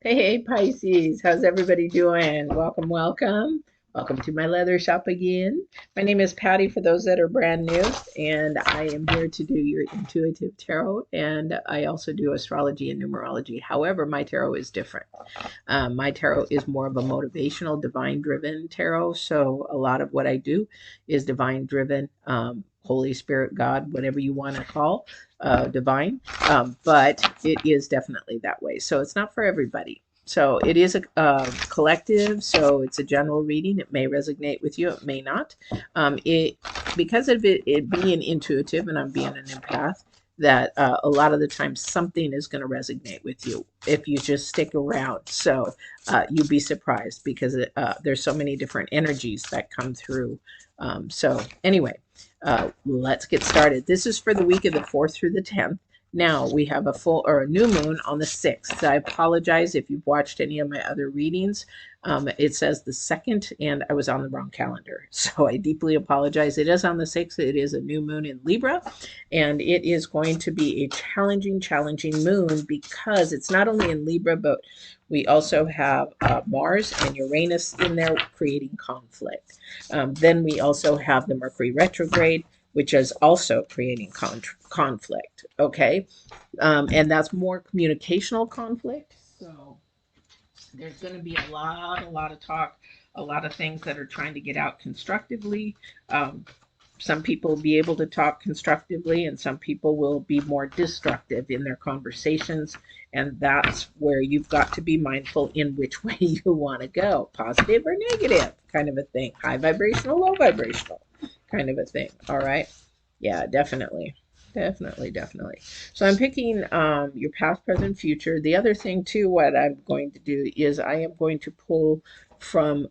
Hey, Pisces, how's everybody doing? Welcome, welcome. Welcome to my leather shop again. My name is Patty for those that are brand new, and I am here to do your intuitive tarot, and I also do astrology and numerology. However, my tarot is different. My tarot is more of a motivational, divine driven tarot. So a lot of what I do is divine driven, Holy Spirit, God, whatever you want to call divine. But it is definitely that way. So it's not for everybody. So it is a collective. So it's a general reading. It may resonate with you. It may not. It because of it being intuitive, and I'm being an empath, that a lot of the time something is going to resonate with you if you just stick around. So you'd be surprised because there's so many different energies that come through. So anyway, let's get started. This is for the week of the 4th through the 10th. Now we have a full or a new moon on the 6th. I apologize if you've watched any of my other readings. It says the 2nd, and I was on the wrong calendar. So I deeply apologize. It is on the 6th. It is a new moon in Libra, and it is going to be a challenging moon because it's not only in Libra, but we also have Mars and Uranus in there creating conflict. Then we also have the Mercury retrograde, which is also creating conflict. Okay. And that's more communicational conflict. So there's going to be a lot of talk, a lot of things that are trying to get out constructively. Some people will be able to talk constructively, and some people will be more destructive in their conversations. And that's where you've got to be mindful in which way you want to go, positive or negative, kind of a thing, high vibrational, low vibrational, kind of a thing. All right. Yeah, definitely. Definitely. So I'm picking your past, present, future. The other thing, too, what I'm going to do is I am going to pull from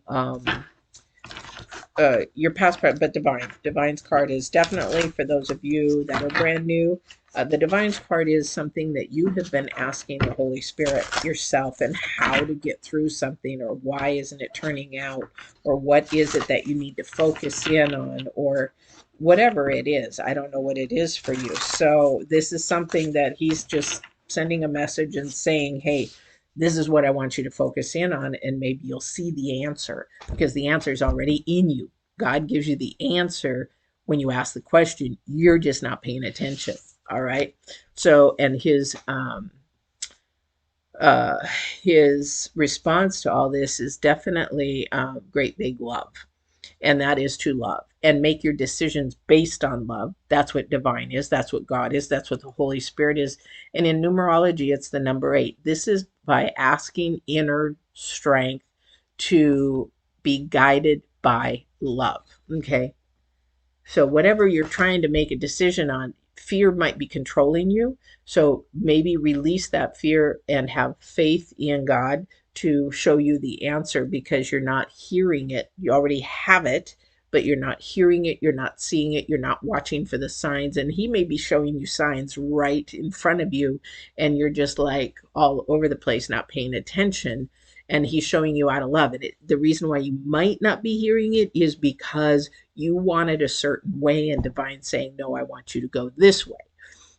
your past but divine. Divine's card is definitely for those of you that are brand new. The Divine's card is something that you have been asking the Holy Spirit yourself, and how to get through something, or why isn't it turning out, or what is it that you need to focus in on, or whatever it is. I don't know what it is for you. So this is something that he's just sending a message and saying, hey, this is what I want you to focus in on, and maybe you'll see the answer because the answer is already in you. God gives you the answer when you ask the question. You're just not paying attention. All right. So, and uh, his response to all this is definitely great big love, and that is to love and make your decisions based on love. That's what divine is. That's what God is. That's what the Holy Spirit is. And in numerology, it's the number 8. This is by asking inner strength to be guided by love. Okay. So, whatever you're trying to make a decision on, fear might be controlling you. So, maybe release that fear and have faith in God to show you the answer, because you're not hearing it. You already have it, but you're not hearing it. You're not seeing it. You're not watching for the signs. And He may be showing you signs right in front of you, and you're just like all over the place, not paying attention. And He's showing you out of love. And the reason why you might not be hearing it is because you want it a certain way, and divine saying, no, I want you to go this way.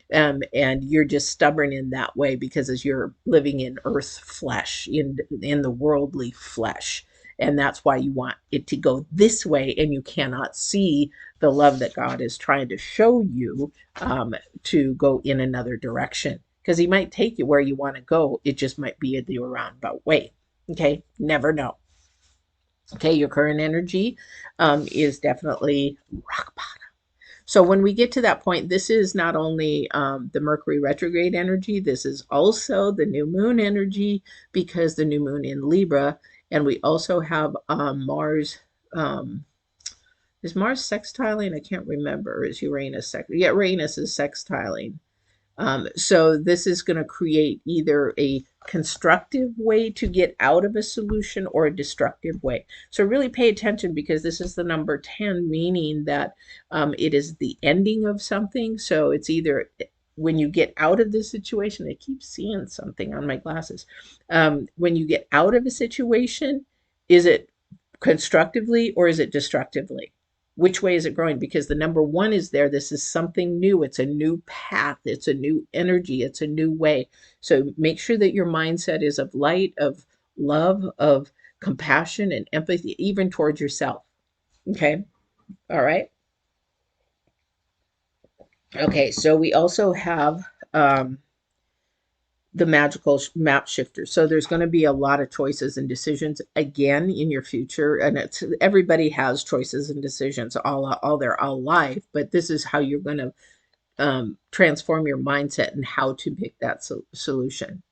And you're just stubborn in that way because as you're living in earth flesh, in the worldly flesh, and that's why you want it to go this way, and you cannot see the love that God is trying to show you, to go in another direction, because He might take you where you want to go. It just might be the roundabout way. Okay, never know. Okay, your current energy is definitely rock bottom. So when we get to that point, this is not only the Mercury retrograde energy, this is also the new moon energy, because the new moon in Libra, and we also have Mars. Is Mars sextiling? I can't remember. Is Uranus Yeah, Uranus is sextiling. So this is going to create either a constructive way to get out of a solution or a destructive way. So really pay attention, because this is the number 10, meaning that it is the ending of something. So it's either when you get out of this situation, I keep seeing something on my glasses. When you get out of a situation, is it constructively or is it destructively? Which way is it growing? Because the number one is there. This is something new. It's a new path. It's a new energy. It's a new way. So make sure that your mindset is of light, of love, of compassion and empathy, even towards yourself. Okay. All right. Okay. So we also have the magical map shifter. So there's going to be a lot of choices and decisions again in your future, and it's everybody has choices and decisions all their all life, but this is how you're going to transform your mindset and how to pick that solution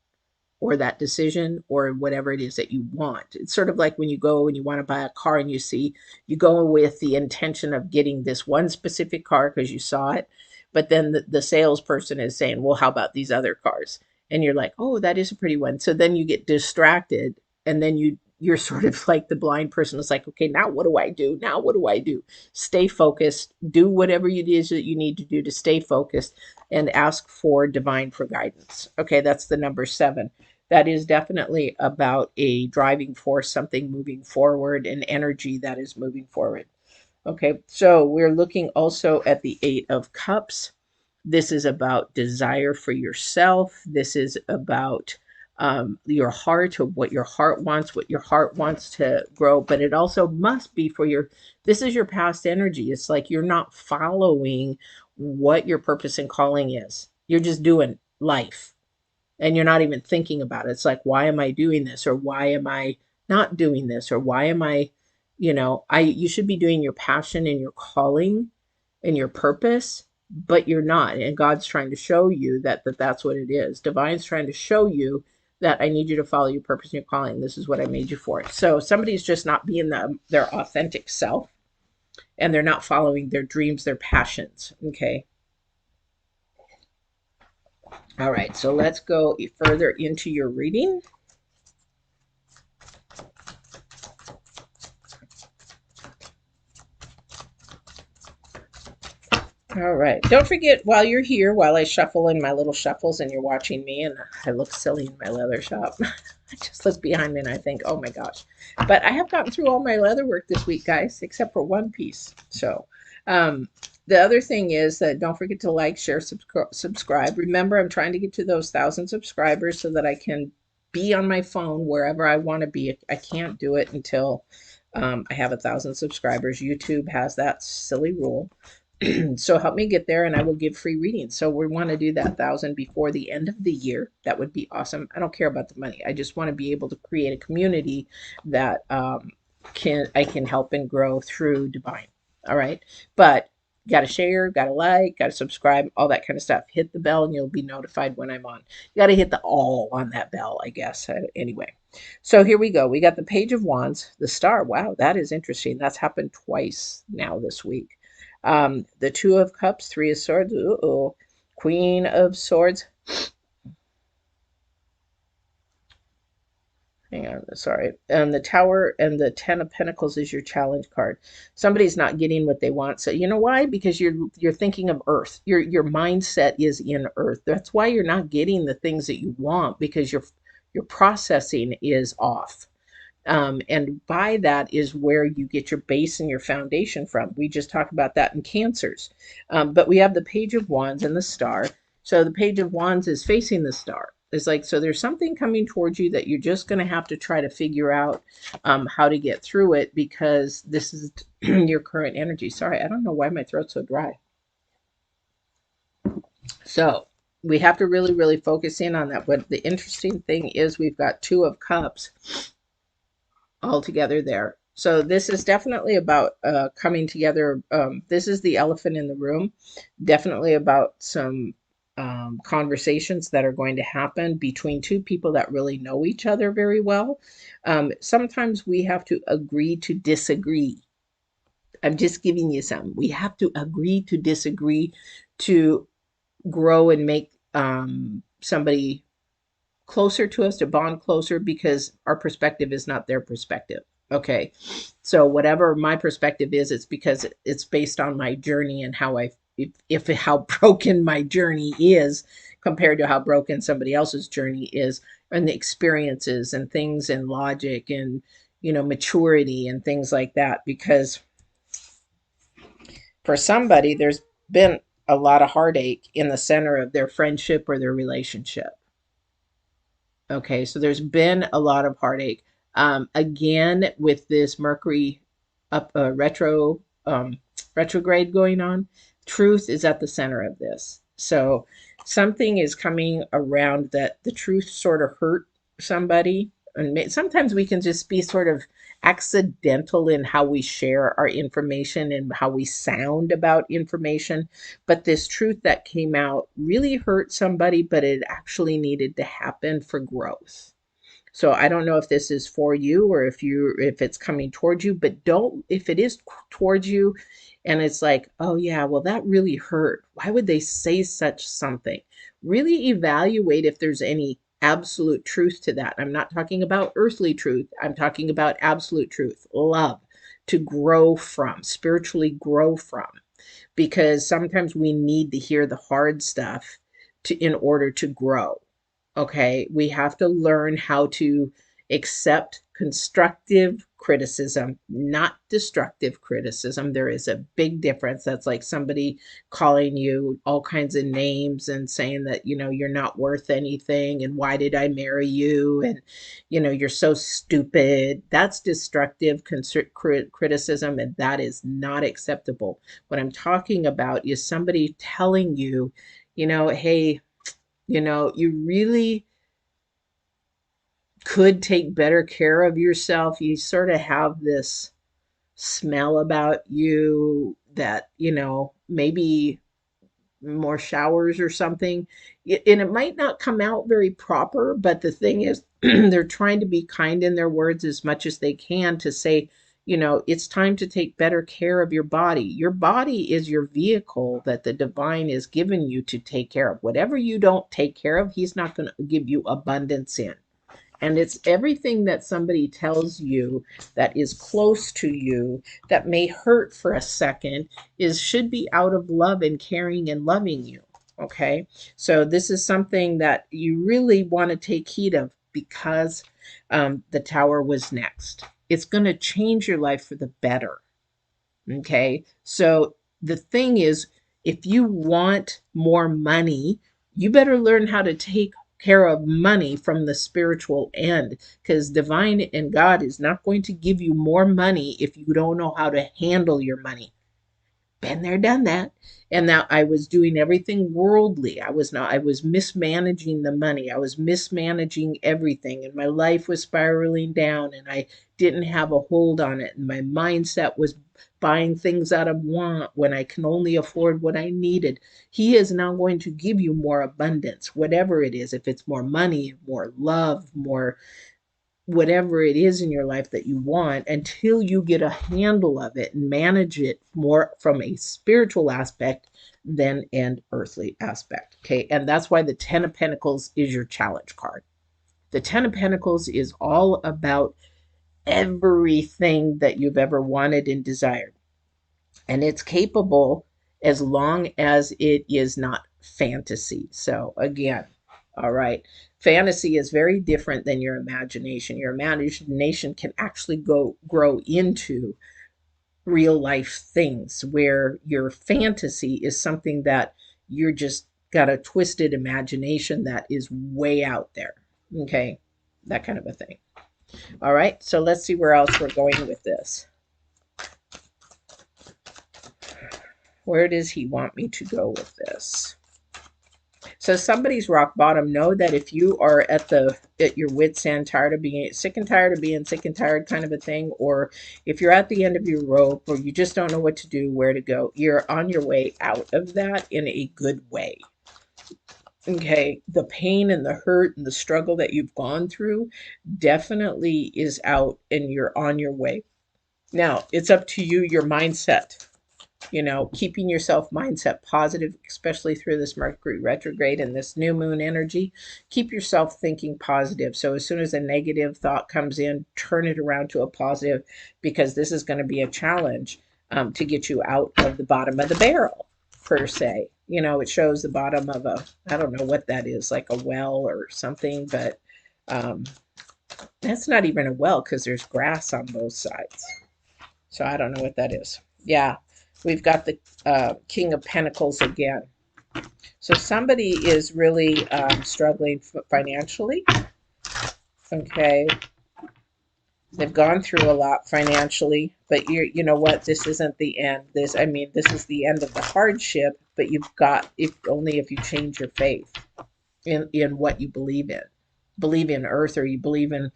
or that decision or whatever it is that you want. It's sort of like when you go and you want to buy a car and you go with the intention of getting this one specific car because you saw it, but then the salesperson is saying, well, how about these other cars? And you're like, oh, that is a pretty one. So then you get distracted, and then you're sort of like the blind person. It's like, okay, now what do I do? Now what do I do? Stay focused, do whatever it is that you need to do to stay focused, and ask for divine for guidance. Okay, that's the number 7. That is definitely about a driving force, something moving forward, an energy that is moving forward. Okay, so we're looking also at the 8 of Cups. This is about desire for yourself. This is about your heart, of what your heart wants to grow. But it also must be for this is your past energy. It's like you're not following what your purpose and calling is. You're just doing life, and you're not even thinking about it. It's like, why am I doing this? Or why am I not doing this? Or why am I, you should be doing your passion and your calling and your purpose, but you're not. And God's trying to show you that's what it is. Divine's trying to show you that I need you to follow your purpose and your calling. This is what I made you for. So somebody's just not being their authentic self, and they're not following their dreams, their passions. Okay. All right, so let's go further into your reading. All right, don't forget, while you're here, while I shuffle in my little shuffles and you're watching me, and I look silly in my leather shop. I just look behind me and I think, oh my gosh. But I have gotten through all my leather work this week, guys, except for one piece. So the other thing is that don't forget to like, share, subscribe. Remember, I'm trying to get to those 1,000 subscribers so that I can be on my phone wherever I want to be. I can't do it until I have 1,000 subscribers. YouTube has that silly rule. So help me get there, and I will give free readings. So we want to do that 1,000 before the end of the year. That would be awesome. I don't care about the money. I just want to be able to create a community that I can help and grow through Divine. All right, but got to share, got to like, got to subscribe, all that kind of stuff. Hit the bell, and you'll be notified when I'm on. You got to hit the all on that bell, I guess. Anyway, so here we go. We got the Page of Wands, the Star. Wow, that is interesting. That's happened twice now this week. The 2 of Cups, 3 of Swords, uh-oh, Queen of Swords. Hang on, sorry. And the Tower and the 10 of Pentacles is your challenge card. Somebody's not getting what they want. So you know why? Because you're thinking of Earth. Your mindset is in Earth. That's why you're not getting the things that you want, because your processing is off. And by that is where you get your base and your foundation from. We just talked about that in Cancers. But we have the Page of Wands and the Star. So the Page of Wands is facing the Star. It's like, so there's something coming towards you that you're just going to have to try to figure out how to get through it, because this is your current energy. Sorry, I don't know why my throat's so dry. So we have to really, really focus in on that. But the interesting thing is we've got 2 of Cups all together there. So this is definitely about coming together. This is the elephant in the room. Definitely about some conversations that are going to happen between 2 people that really know each other very well. Sometimes we have to agree to disagree. I'm just giving you some. We have to agree to disagree to grow and make somebody closer to us, to bond closer, because our perspective is not their perspective. Okay. So whatever my perspective is, it's because it's based on my journey and how how broken my journey is compared to how broken somebody else's journey is, and the experiences and things and logic and, maturity and things like that. Because For somebody, there's been a lot of heartache in the center of their friendship or their relationship. Okay, so there's been a lot of heartache. Again, with this Mercury up retrograde going on, truth is at the center of this. So something is coming around that the truth sort of hurt somebody, and sometimes we can just be sort of accidental in how we share our information and how we sound about information. But this truth that came out really hurt somebody, but it actually needed to happen for growth. So I don't know if this is for you or if it's coming towards you, but don't, if it is towards you and it's like, oh yeah, well that really hurt. Why would they say such something? Really evaluate if there's any absolute truth to that. I'm not talking about earthly truth. I'm talking about absolute truth, love to grow from, spiritually grow from, because sometimes we need to hear the hard stuff to in order to grow. Okay, we have to learn how to accept constructive criticism, not destructive criticism. There is a big difference. That's like somebody calling you all kinds of names and saying that, you're not worth anything and why did I marry you? And, you're so stupid. That's destructive criticism, and that is not acceptable. What I'm talking about is somebody telling you, hey, you really could take better care of yourself. You sort of have this smell about you that, maybe more showers or something. And it might not come out very proper, but the thing is, they're trying to be kind in their words as much as they can to say, it's time to take better care of your body. Your body is your vehicle that the divine is given you to take care of. Whatever you don't take care of, he's not going to give you abundance in. And it's everything that somebody tells you that is close to you that may hurt for a second is should be out of love and caring and loving you. Okay. So this is something that you really want to take heed of because the tower was next. It's going to change your life for the better. Okay. So the thing is, if you want more money, you better learn how to take care of money from the spiritual end, because divine and God is not going to give you more money if you don't know how to handle your money. Been there, done that. And now I was doing everything worldly. I was mismanaging the money. I was mismanaging everything. And my life was spiraling down and I didn't have a hold on it. And my mindset was buying things out of want when I can only afford what I needed. He is now going to give you more abundance, whatever it is. If it's more money, more love, more whatever it is in your life that you want, until you get a handle of it and manage it more from a spiritual aspect than an earthly aspect. Okay. And that's why the 10 of Pentacles is your challenge card. The 10 of Pentacles is all about everything that you've ever wanted and desired. And it's capable as long as it is not fantasy. So again, all right. Fantasy is very different than your imagination. Your imagination can actually grow into real life things, where your fantasy is something that you're just got a twisted imagination that is way out there. Okay. That kind of a thing. All right. So let's see where else we're going with this. Where does he want me to go with this? So somebody's rock bottom. Know that if you are at your wit's end, tired of being sick and tired of being sick and tired kind of a thing, or if you're at the end of your rope or you just don't know what to do, where to go, you're on your way out of that in a good way. Okay, the pain and the hurt and the struggle that you've gone through definitely is out and you're on your way. Now, it's up to you, your mindset. Keeping yourself mindset positive, especially through this Mercury retrograde and this new moon energy. Keep yourself thinking positive. So as soon as a negative thought comes in, turn it around to a positive, because this is going to be a challenge to get you out of the bottom of the barrel, per se. It shows the bottom of I don't know what that is, like a well or something, but that's not even a well because there's grass on both sides. So I don't know what that is. Yeah. we've got the King of Pentacles again. So somebody is really struggling financially. Okay. They've gone through a lot financially, but you know what? This isn't the end. This is the end of the hardship, but you've got, if only if you change your faith in what you believe in. Believe in earth, or you believe in,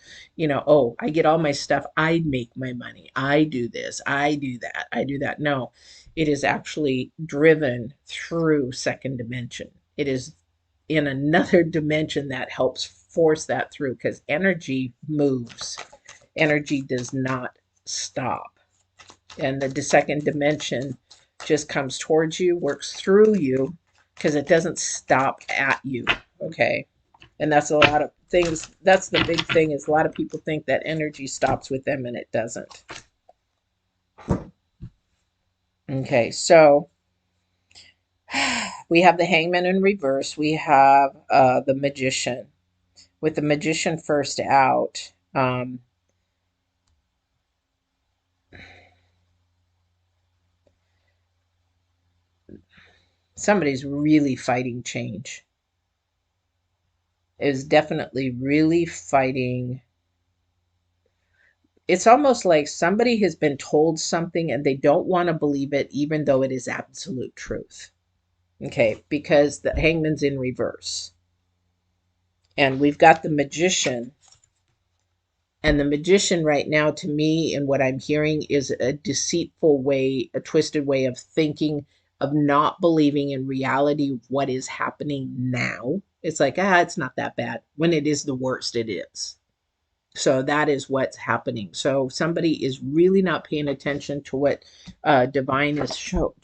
oh, I get all my stuff, I make my money, I do this, I do that, I do that. No, it is actually driven through second dimension. It is in another dimension that helps force that through, because energy moves. Energy does not stop. And the second dimension just comes towards you, works through you, because it doesn't stop at you. Okay. And that's a lot of things. That's the big thing, is a lot of people think that energy stops with them, and it doesn't. Okay, so we have the Hangman in reverse. We have the Magician. With the Magician first out, somebody's really fighting change. Is definitely really fighting. It's almost like somebody has been told something and they don't want to believe it, even though it is absolute truth. Okay, because the Hangman's in reverse. And we've got the Magician. And the Magician right now, to me, and what I'm hearing, is a deceitful way, a twisted way of thinking, of not believing in reality of what is happening now. It's like, it's not that bad. When it is the worst, it is. So that is what's happening. So somebody is really not paying attention to what divine is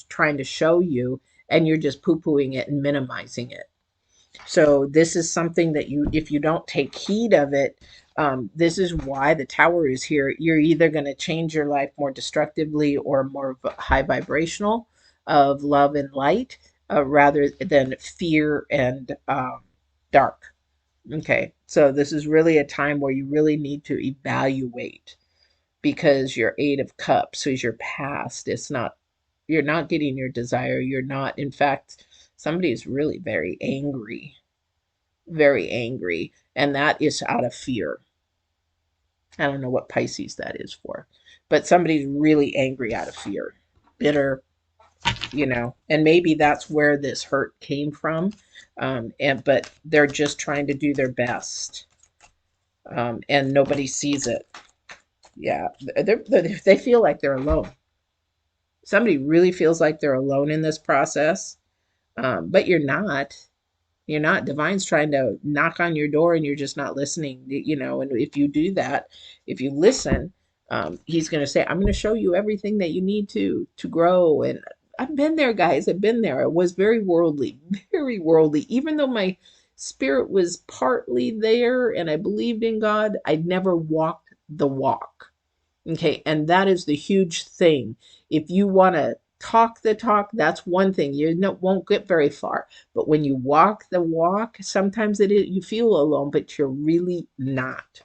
trying to show you, and you're just poo-pooing it and minimizing it. So this is something that if you don't take heed of it, this is why the Tower is here. You're either going to change your life more destructively or more high vibrational, of love and light, rather than fear and dark. Okay, so this is really a time where you really need to evaluate, because your Eight of Cups is your past. You're not getting your desire. You're not, in fact, somebody is really very angry, and that is out of fear. I don't know what Pisces that is for, but somebody's really angry out of fear, bitter, and maybe that's where this hurt came from. But they're just trying to do their best, and nobody sees it. Yeah, they feel like they're alone. Somebody really feels like they're alone in this process, but you're not. You're not. Divine's trying to knock on your door, and you're just not listening. And if you do that, if you listen, he's going to say, I'm going to show you everything that you need to grow. And I've been there, guys. I've been there. It was very worldly, very worldly. Even though my spirit was partly there and I believed in God, I never walked the walk. Okay, and that is the huge thing. If you want to talk the talk, that's one thing. You won't get very far. But when you walk the walk, sometimes you feel alone, but you're really not.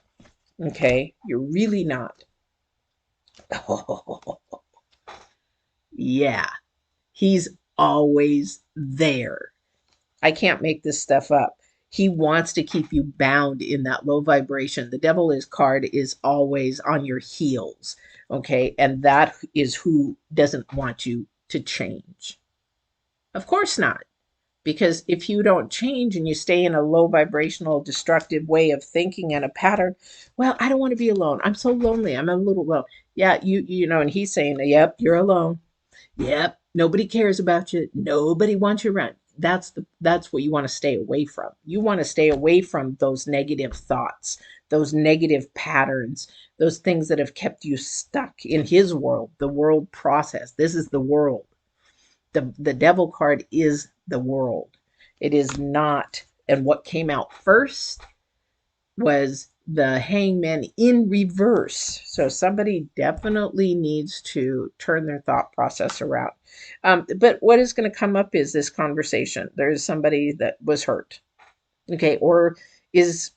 Okay, you're really not. Oh, yeah, he's always there. I can't make this stuff up. He wants to keep you bound in that low vibration. The devil card is always on your heels. Okay. And that is who doesn't want you to change. Of course not. Because if you don't change and you stay in a low vibrational, destructive way of thinking and a pattern, well, I don't want to be alone. I'm so lonely. I'm a little alone. Yeah, and he's saying, yep, you're alone. Yep, nobody cares about you. Nobody wants you around. That's what you want to stay away from. You want to stay away from those negative thoughts, those negative patterns, those things that have kept you stuck in his world, the world process. This is the world. The devil card is the world. It is not. And what came out first was the Hangman in reverse. So somebody definitely needs to turn their thought process around. But what is going to come up is this conversation. There's somebody that was hurt. Okay. Or is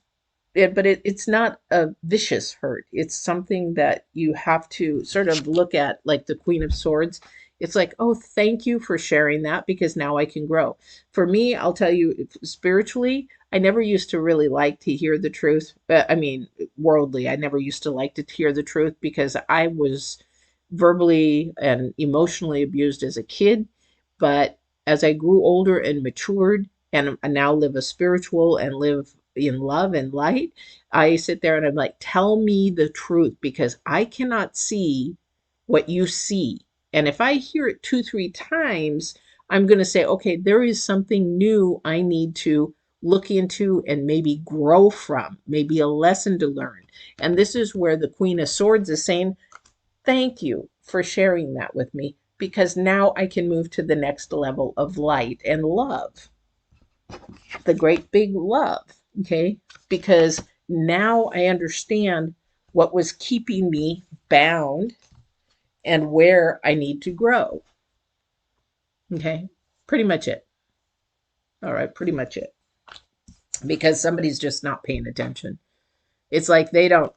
it, but it's not a vicious hurt. It's something that you have to sort of look at, like the Queen of Swords. It's like, oh, thank you for sharing that because now I can grow. For me, I'll tell you, spiritually, I never used to really like to hear the truth. I mean, worldly, I never used to like to hear the truth because I was verbally and emotionally abused as a kid. But as I grew older and matured, and I now live a spiritual and live in love and light, I sit there and I'm like, tell me the truth because I cannot see what you see. And if I hear it two, three times, I'm going to say, okay, there is something new I need to look into and maybe grow from, maybe a lesson to learn. And this is where the Queen of Swords is saying, thank you for sharing that with me because now I can move to the next level of light and love, the great big love. Okay. Because now I understand what was keeping me bound and where I need to grow. Okay. Pretty much it. All right. Pretty much it. Because somebody's just not paying attention. It's like they don't,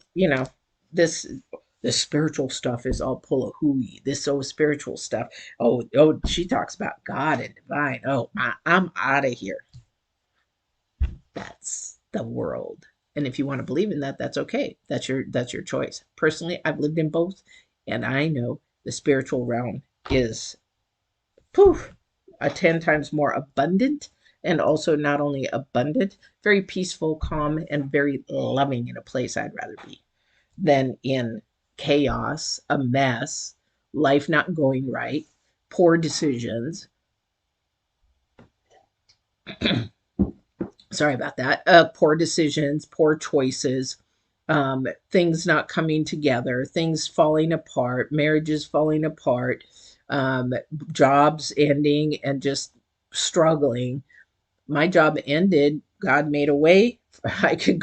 this this spiritual stuff is all full of hooey. This so spiritual stuff. Oh, she talks about God and divine. Oh, I'm out of here. That's the world. And if you want to believe in that, that's okay. That's your choice. Personally, I've lived in both, and I know the spiritual realm is poof, a 10 times more abundant, and also not only abundant, very peaceful, calm, and very loving in a place I'd rather be than in chaos, a mess, life not going right, poor decisions. Sorry about that. Poor decisions, poor choices, things not coming together, things falling apart, marriages falling apart, um, jobs ending, and just struggling. My job ended. God made a way. I could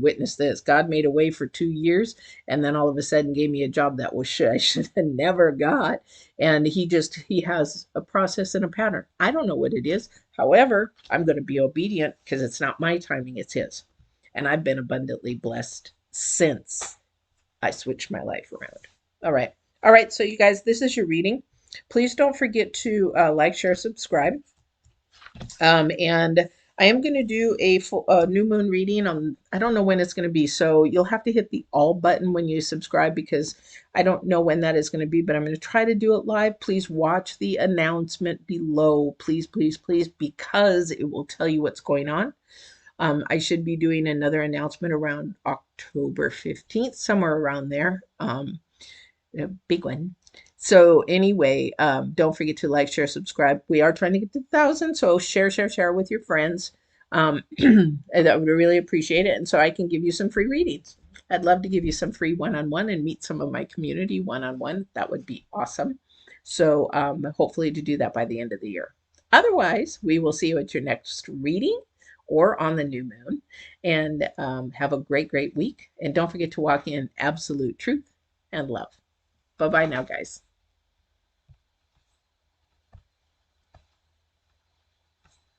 witness this. God made a way for 2 years and then all of a sudden gave me a job that I should have never got. And he has a process and a pattern. I don't know what it is. However, I'm going to be obedient because it's not my timing, it's his. And I've been abundantly blessed since I switched my life around. All right. All right. So, you guys, this is your reading. Please don't forget to like, share, subscribe. And I am going to do a new moon reading on, I don't know when it's going to be. So you'll have to hit the all button when you subscribe because I don't know when that is going to be, but I'm going to try to do it live. Please watch the announcement below. Please, please, please, because it will tell you what's going on. I should be doing another announcement around October 15th, somewhere around there. A big one. So anyway, don't forget to like, share, subscribe. We are trying to get to 1,000, so share, share, share with your friends. And I would really appreciate it. And so I can give you some free readings. I'd love to give you some free one-on-one and meet some of my community one-on-one. That would be awesome. So hopefully to do that by the end of the year. Otherwise, we will see you at your next reading or on the new moon. And have a great, great week. And don't forget to walk in absolute truth and love. Bye-bye now, guys.